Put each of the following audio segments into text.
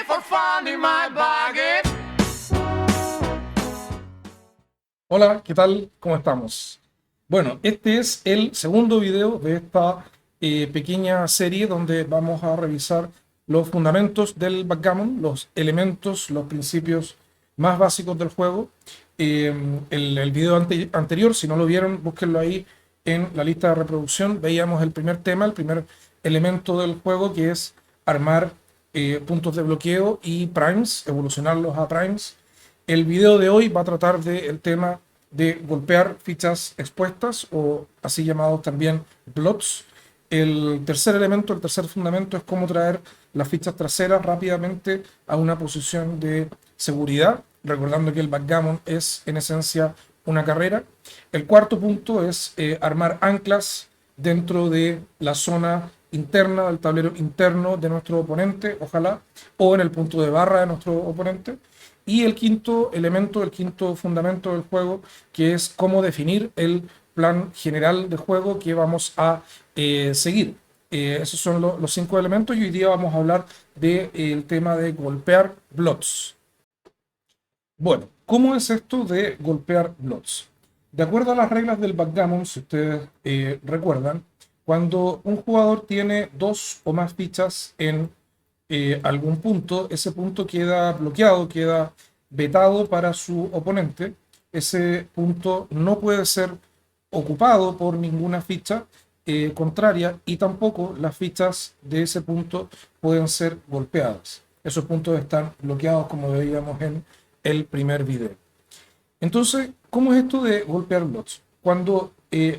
for finding my bargain. Hola, ¿qué tal? ¿Cómo estamos? Bueno, este es el segundo video de esta pequeña serie donde vamos a revisar los fundamentos del backgammon, los elementos, los principios más básicos del juego. El video anterior, si no lo vieron, búsquenlo ahí en la lista de reproducción. Veíamos el primer tema, el primer elemento del juego, que es armar puntos de bloqueo y primes, evolucionarlos a primes. El video de hoy va a tratar del tema de golpear fichas expuestas, o así llamados también blots. El tercer elemento, el tercer fundamento, es cómo traer las fichas traseras rápidamente a una posición de seguridad, recordando que el backgammon es en esencia una carrera. El cuarto punto es armar anclas dentro de la zona interna del tablero interno de nuestro oponente, ojalá, o en el punto de barra de nuestro oponente. Y el quinto elemento, el quinto fundamento del juego, que es cómo definir el plan general de juego que vamos a seguir. Esos son los 5 elementos, y hoy día vamos a hablar del tema de golpear blots. Bueno, ¿cómo es esto de golpear blots? De acuerdo a las reglas del backgammon, si ustedes recuerdan, cuando un jugador tiene 2 o más fichas en algún punto, ese punto queda bloqueado, queda vetado para su oponente. Ese punto no puede ser ocupado por ninguna ficha contraria, y tampoco las fichas de ese punto pueden ser golpeadas. Esos puntos están bloqueados, como veíamos en el primer video. Entonces, ¿cómo es esto de golpear blots? Cuando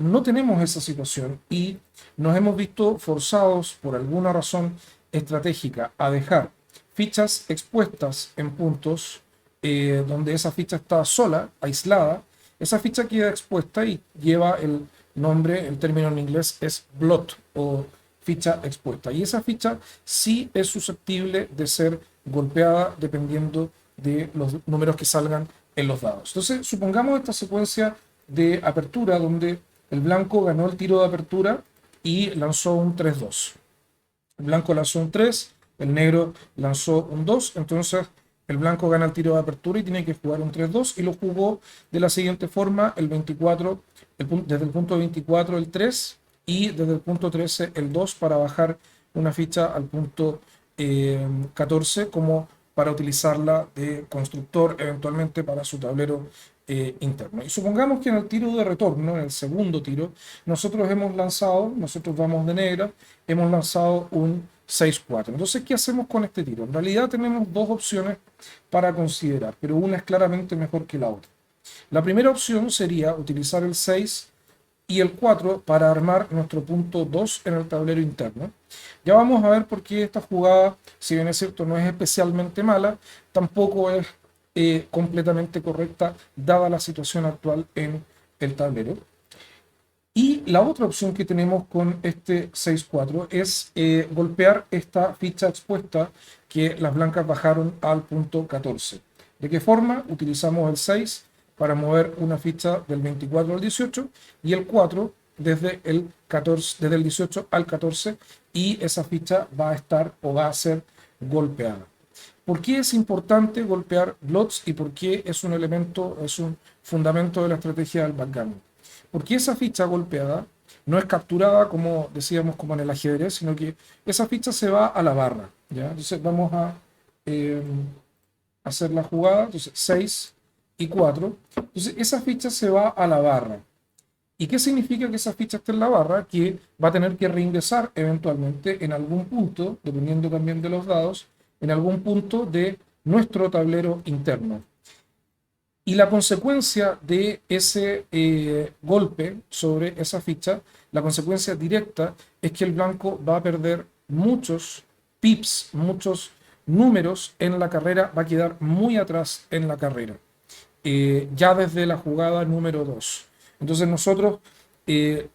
no tenemos esa situación y nos hemos visto forzados por alguna razón estratégica a dejar fichas expuestas en puntos donde esa ficha está sola, aislada, esa ficha queda expuesta y lleva el nombre, el término en inglés es blot o ficha expuesta. Y esa ficha sí es susceptible de ser golpeada dependiendo de los números que salgan en los dados. Entonces, supongamos esta secuencia de apertura donde el blanco ganó el tiro de apertura y lanzó un 3-2. El blanco lanzó un 3, el negro lanzó un 2, entonces el blanco gana el tiro de apertura y tiene que jugar un 3-2, y lo jugó de la siguiente forma: el 24, desde el punto 24 el 3, y desde el punto 13 el 2, para bajar una ficha al punto 14 como para utilizarla de constructor eventualmente para su tablero interno. Y supongamos que en el tiro de retorno, en el segundo tiro, nosotros vamos de negra, hemos lanzado un 6-4. Entonces, ¿qué hacemos con este tiro? En realidad tenemos dos opciones para considerar, pero una es claramente mejor que la otra. La primera opción sería utilizar el 6 y el 4 para armar nuestro punto 2 en el tablero interno. Ya vamos a ver por qué esta jugada, si bien es cierto, no es especialmente mala, tampoco es completamente correcta dada la situación actual en el tablero. Y la otra opción que tenemos con este 6-4 es golpear esta ficha expuesta que las blancas bajaron al punto 14. ¿De qué forma? Utilizamos el 6 para mover una ficha del 24 al 18 y el 4 desde el 18 al 14, y esa ficha va a estar o va a ser golpeada. ¿Por qué es importante golpear blots y por qué es un elemento, es un fundamento de la estrategia del backgammon? Porque esa ficha golpeada no es capturada, como decíamos, como en el ajedrez, sino que esa ficha se va a la barra, ¿ya? Entonces vamos a hacer la jugada. Entonces 6 y 4. Entonces esa ficha se va a la barra. ¿Y qué significa que esa ficha esté en la barra? Que va a tener que reingresar eventualmente en algún punto, dependiendo también de los dados, en algún punto de nuestro tablero interno. Y la consecuencia de ese golpe sobre esa ficha, la consecuencia directa, es que el blanco va a perder muchos pips, muchos números en la carrera, va a quedar muy atrás en la carrera, ya desde la jugada número 2. Entonces nosotros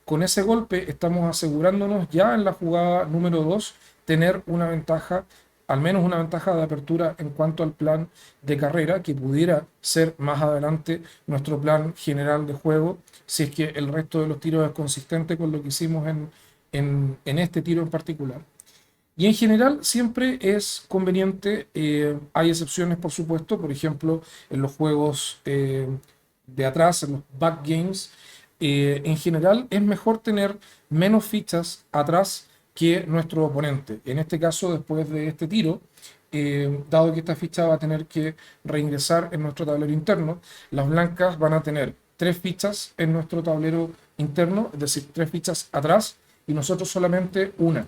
con ese golpe estamos asegurándonos ya en la jugada número 2 tener una ventaja, al menos una ventaja de apertura en cuanto al plan de carrera, que pudiera ser más adelante nuestro plan general de juego, si es que el resto de los tiros es consistente con lo que hicimos en este tiro en particular. Y en general siempre es conveniente, hay excepciones por supuesto, por ejemplo en los juegos de atrás, en los back games, en general es mejor tener menos fichas atrás que nuestro oponente. En este caso, después de este tiro, dado que esta ficha va a tener que reingresar en nuestro tablero interno, las blancas van a tener tres fichas en nuestro tablero interno, es decir, tres fichas atrás, y nosotros solamente una.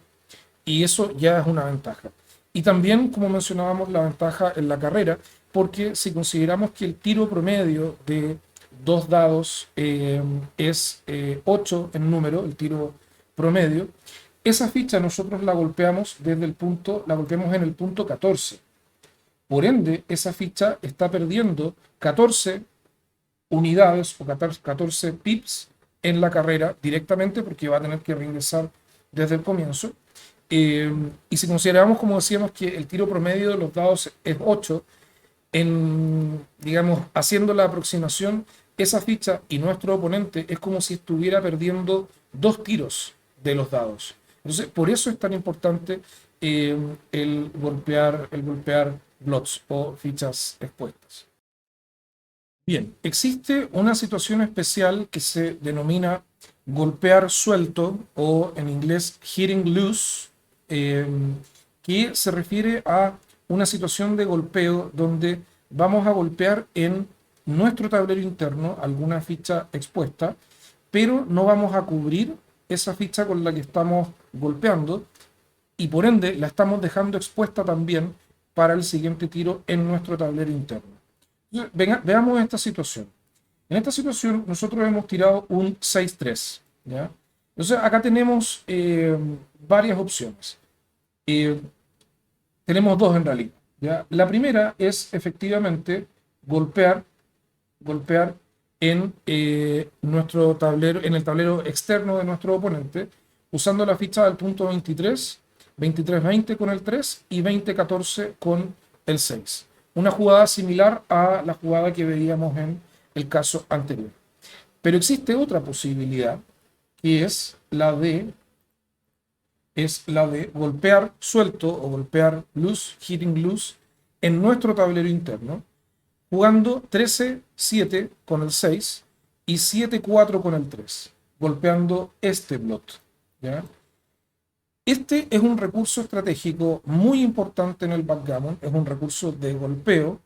Y eso ya es una ventaja. Y también, como mencionábamos, la ventaja en la carrera, porque si consideramos que el tiro promedio de dos dados es 8 en número, el tiro promedio, esa ficha nosotros la golpeamos desde el punto, la golpeamos en el punto 14. Por ende, esa ficha está perdiendo 14 unidades o 14 pips en la carrera directamente porque va a tener que reingresar desde el comienzo. Y si consideramos, como decíamos, que el tiro promedio de los dados es 8, digamos, haciendo la aproximación, esa ficha y nuestro oponente es como si estuviera perdiendo dos tiros de los dados. Entonces, por eso es tan importante el golpear blots o fichas expuestas. Bien, existe una situación especial que se denomina golpear suelto o en inglés hitting loose, eh, que se refiere a una situación de golpeo donde vamos a golpear en nuestro tablero interno alguna ficha expuesta, pero no vamos a cubrir esa ficha con la que estamos golpeando y por ende la estamos dejando expuesta también para el siguiente tiro en nuestro tablero interno. Veamos esta situación. En esta situación nosotros hemos tirado un 6-3, ¿ya? Entonces acá tenemos varias opciones. Tenemos dos en realidad, ¿ya? La primera es efectivamente golpear en nuestro tablero, en el tablero externo de nuestro oponente, usando la ficha del punto 23, 23-20 con el 3 y 20-14 con el 6. Una jugada similar a la jugada que veíamos en el caso anterior. Pero existe otra posibilidad, que es la de golpear suelto o golpear loose, hitting loose, en nuestro tablero interno, jugando 13-7 con el 6 y 7-4 con el 3, golpeando este blot, ¿ya? Este es un recurso estratégico muy importante en el backgammon, es un recurso de golpeo.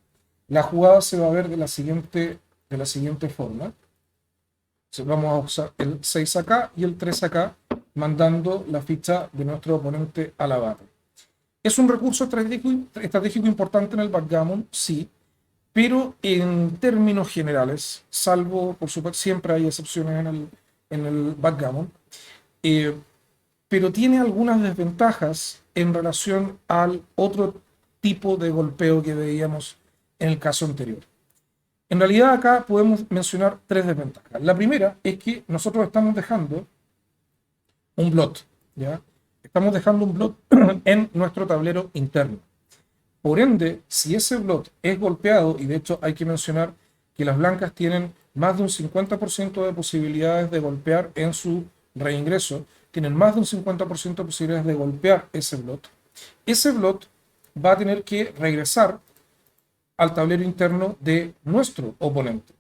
La jugada se va a ver de la siguiente forma. Entonces vamos a usar el 6 acá y el 3 acá, mandando la ficha de nuestro oponente a la barra. ¿Es un recurso estratégico importante en el backgammon? Sí, pero en términos generales, salvo, por supuesto, siempre hay excepciones en el backgammon, pero tiene algunas desventajas en relación al otro tipo de golpeo que veíamos en el caso anterior. En realidad acá podemos mencionar tres desventajas. La primera es que nosotros estamos dejando un blot, ¿ya? Estamos dejando un blot en nuestro tablero interno. Por ende, si ese blot es golpeado, y de hecho hay que mencionar que las blancas tienen más de un 50% de posibilidades de golpear en su reingreso, tienen más de un 50% de posibilidades de golpear ese blot va a tener que regresar al tablero interno de nuestro oponente,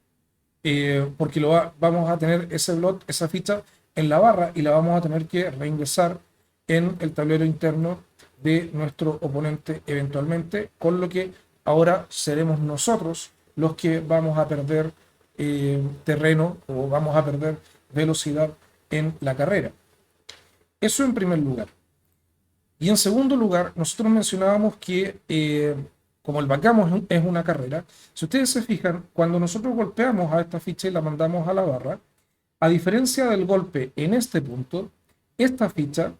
porque vamos a tener ese blot, esa ficha en la barra y la vamos a tener que reingresar en el tablero interno de nuestro oponente eventualmente, con lo que ahora seremos nosotros los que vamos a perder terreno o vamos a perder velocidad en la carrera. Eso en primer lugar. Y en segundo lugar, nosotros mencionábamos que como el backgammon es una carrera, si ustedes se fijan, cuando nosotros golpeamos a esta ficha y la mandamos a la barra, a diferencia del golpe en este punto, esta ficha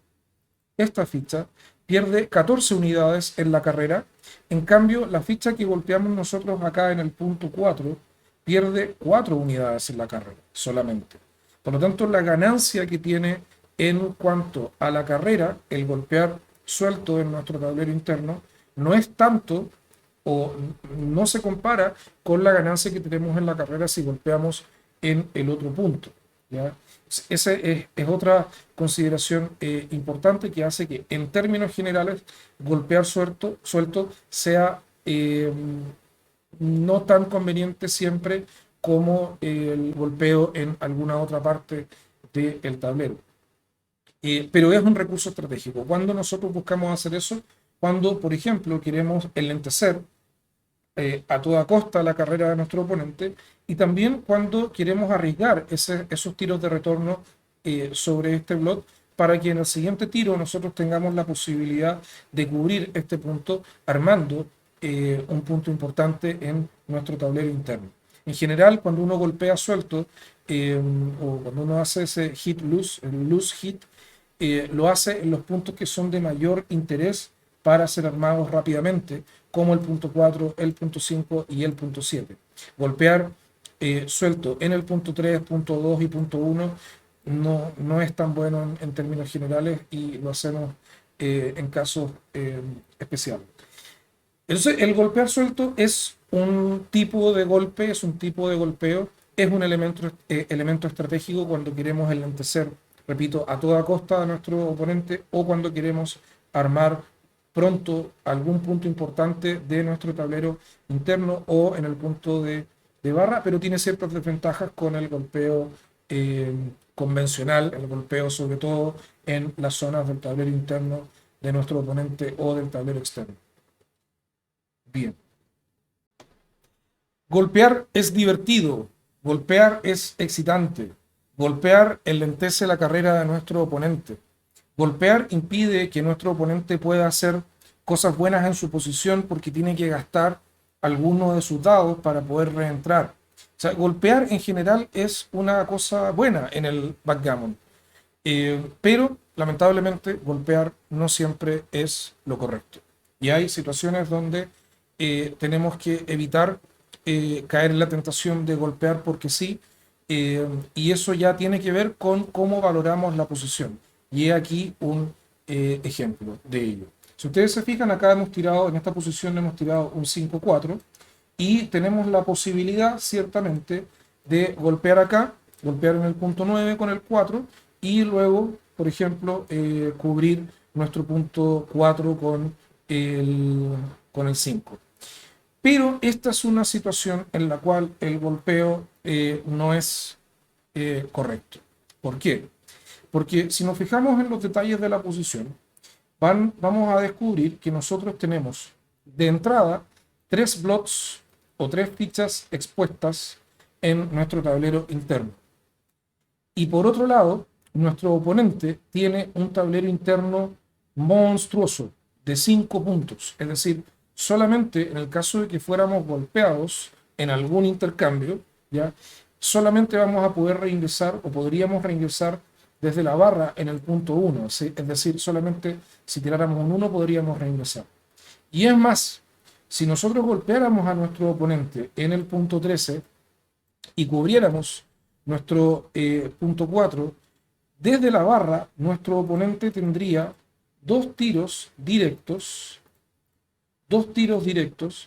pierde 14 unidades en la carrera. En cambio, la ficha que golpeamos nosotros acá en el punto 4 pierde 4 unidades en la carrera solamente. Por lo tanto, la ganancia que tiene en cuanto a la carrera, el golpear suelto en nuestro tablero interno, no es tanto o no se compara con la ganancia que tenemos en la carrera si golpeamos en el otro punto. ¿ya? Esa es otra consideración importante que hace que en términos generales golpear suelto sea no tan conveniente siempre como el golpeo en alguna otra parte del tablero. Pero es un recurso estratégico. Cuando nosotros buscamos hacer eso, cuando, por ejemplo, queremos enlentecer a toda costa la carrera de nuestro oponente, y también cuando queremos arriesgar esos tiros de retorno sobre este blot para que en el siguiente tiro nosotros tengamos la posibilidad de cubrir este punto armando un punto importante en nuestro tablero interno. En general, cuando uno golpea suelto o cuando uno hace ese hit loose, el loose hit, lo hace en los puntos que son de mayor interés para ser armados rápidamente, como el punto 4, el punto 5 y el punto 7. Golpear suelto en el punto 3, punto 2 y punto 1 no es tan bueno en términos generales y lo hacemos en casos especiales. Entonces, el golpear suelto es un tipo de golpe, es un tipo de golpeo, es un elemento estratégico cuando queremos enlentecer, repito, a toda costa a nuestro oponente o cuando queremos armar pronto algún punto importante de nuestro tablero interno o en el punto de barra, pero tiene ciertas desventajas con el golpeo convencional, el golpeo sobre todo en las zonas del tablero interno de nuestro oponente o del tablero externo. Bien. Golpear es divertido, golpear es excitante, golpear enlentece la carrera de nuestro oponente. Golpear impide que nuestro oponente pueda hacer cosas buenas en su posición porque tiene que gastar alguno de sus dados para poder reentrar. O sea, golpear en general es una cosa buena en el backgammon, pero lamentablemente golpear no siempre es lo correcto. Y hay situaciones donde tenemos que evitar caer en la tentación de golpear porque sí, y eso ya tiene que ver con cómo valoramos la posición. Y he aquí un ejemplo de ello. Si ustedes se fijan, acá hemos tirado, en esta posición hemos tirado un 5-4 y tenemos la posibilidad, ciertamente, de golpear acá, golpear en el punto 9 con el 4 y luego, por ejemplo, cubrir nuestro punto 4 con el 5. Pero esta es una situación en la cual el golpeo no es correcto. ¿Por qué? Porque si nos fijamos en los detalles de la posición, vamos a descubrir que nosotros tenemos de entrada 3 blots o 3 fichas expuestas en nuestro tablero interno. Y por otro lado, nuestro oponente tiene un tablero interno monstruoso de 5 puntos. Es decir, solamente en el caso de que fuéramos golpeados en algún intercambio, ¿ya? Solamente vamos a poder reingresar o podríamos reingresar desde la barra en el punto 1, ¿sí? Es decir, solamente si tiráramos un 1 podríamos reingresar. Y es más, si nosotros golpeáramos a nuestro oponente en el punto 13 y cubriéramos nuestro punto 4, desde la barra nuestro oponente tendría dos tiros directos,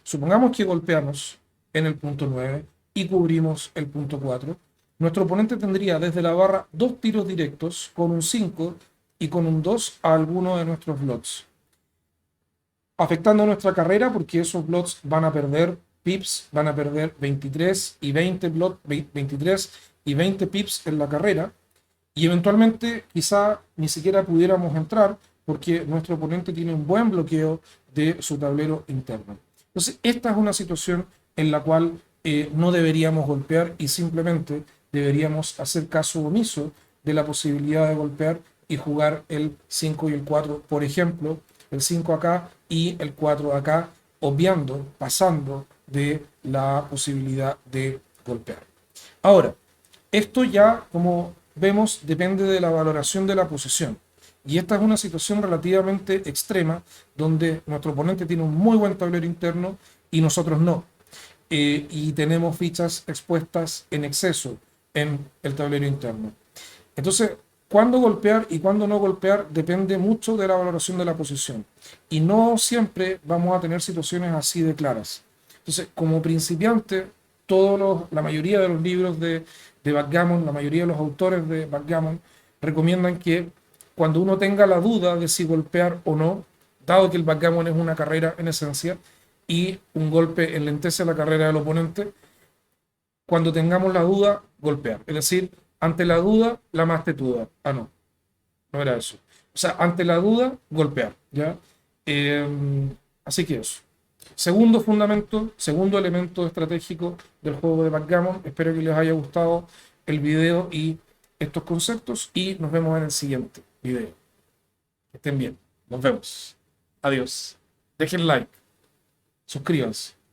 supongamos que golpeamos en el punto 9 y cubrimos el punto 4, nuestro oponente tendría desde la barra 2 tiros directos con un 5 y con un 2 a alguno de nuestros blots, afectando nuestra carrera porque esos blots van a perder pips, van a perder 23 y 20 pips en la carrera y eventualmente quizá ni siquiera pudiéramos entrar porque nuestro oponente tiene un buen bloqueo de su tablero interno. Entonces, esta es una situación en la cual no deberíamos golpear y simplemente deberíamos hacer caso omiso de la posibilidad de golpear y jugar el 5 y el 4, por ejemplo, el 5 acá y el 4 acá, obviando, pasando de la posibilidad de golpear. Ahora, esto ya, como vemos, depende de la valoración de la posición. Y esta es una situación relativamente extrema, donde nuestro oponente tiene un muy buen tablero interno y nosotros no. Y tenemos fichas expuestas en exceso en el tablero interno. Entonces, cuándo golpear y cuándo no golpear depende mucho de la valoración de la posición. Y no siempre vamos a tener situaciones así de claras. Entonces, como principiante, la mayoría de los libros de backgammon, la mayoría de los autores de backgammon recomiendan que cuando uno tenga la duda de si golpear o no, dado que el backgammon es una carrera en esencia y un golpe enlentece la carrera del oponente, cuando tengamos la duda, golpear. Es decir, ante la duda, la más tetuda. Ah, no, no era eso. O sea, ante la duda, golpear, ¿ya? Eh, Así que eso. Segundo fundamento, segundo elemento estratégico del juego de backgammon. Espero que les haya gustado el video y estos conceptos y nos vemos en el siguiente video. Que estén bien. Nos vemos. Adiós. Dejen like. Suscríbanse.